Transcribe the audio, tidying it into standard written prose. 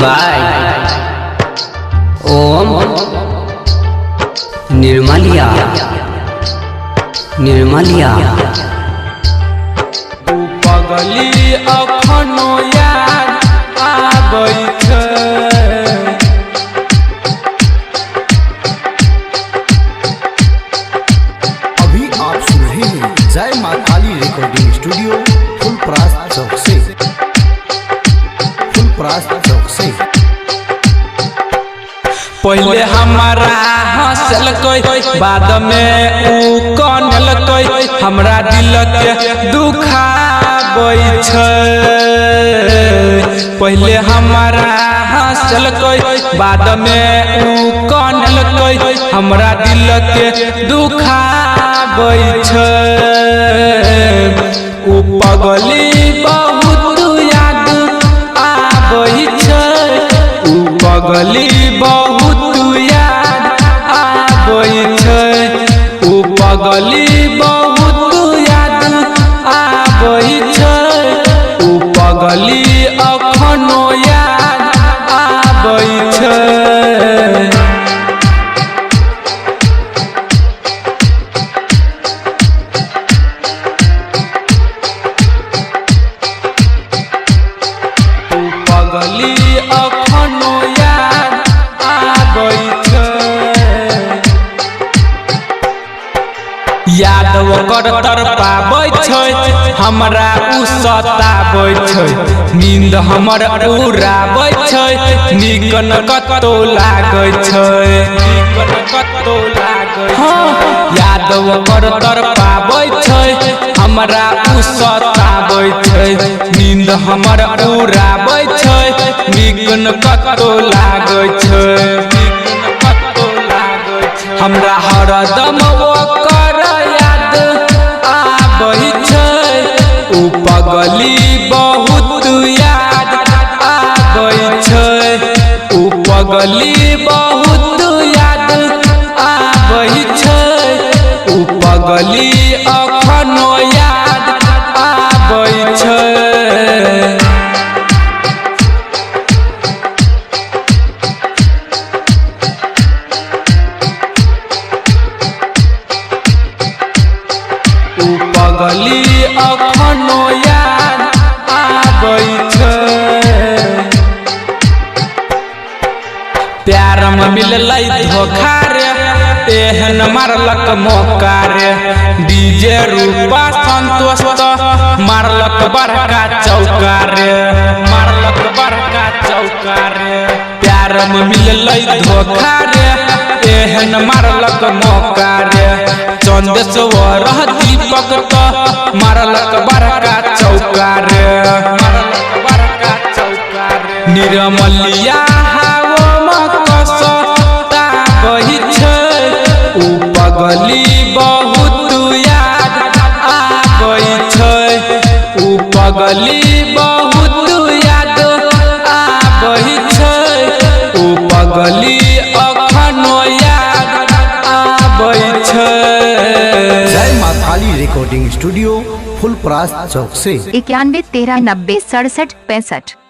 By ओम निर्मलिया निर्मलिया। तू पगली अखनो याद आबै छै। अभी आप सुन रहे हैं जय मां काली रिकॉर्डिंग स्टूडियो फुलपरास चौक से। पहले हमारा हंसलकै बाद में ऊ कानलकै, हमरा दिल के दुखाबै छै। पहले हमारा हंसलकै बाद में ऊ कानलकै, हमरा दिल के दुखाबै छै। ऊ पगली बहुत याद आबै छै, ऊ पगली बहुत याद आबै छै, ऊ पगली बहुत याद आबै छै, ऊ पगली अखनो याद आबै छै। पगली अखनो याद आबै छै। याद ओकर तड़पाबै छै, हमरा ऊ सताबै छै। नींद हमर उड़ाबै छै, नीक न कतौ लागै छै, नीक न कतौ लागै छै। याद ओकर तड़पाबै छै, हमरा ऊ सताबै छै। नींद हमर उड़ाबै छै, नीक न कतौ लागै छै, नीक न कतौ लागै छै। हमरा हरदम ओकर याद आबै छै, ऊ पगली बहुत याद आबै छै, ऊ पगली बहुत याद आबै छै, ऊ पगली अखनो याद आबै छै। ऊ पगली अखनो याद आबै छै। प्यार में मिललै धोखा रे, एहन मारलक मौका रे। डीजे रूपा संतोष तो मारलक बड़का चौका रे, मारलक बड़का चौका रे। प्यार में मिललै धोखा रे, एहन मारलक मौका रे। चंदेश्वर दीपक तो मारलक बड़का चौका रे, मारलक बड़का चौका रे। निर्मलिया ताबै छै, ऊ पगली बहुत याद आबै छै, ऊ पगली बहुत याद आबै छै, ऊ पगली अखनो याद आबै छै। जय मां काली रिकॉर्डिंग स्टूडियो फुलपरास चौक से। 91 13 90 67 65।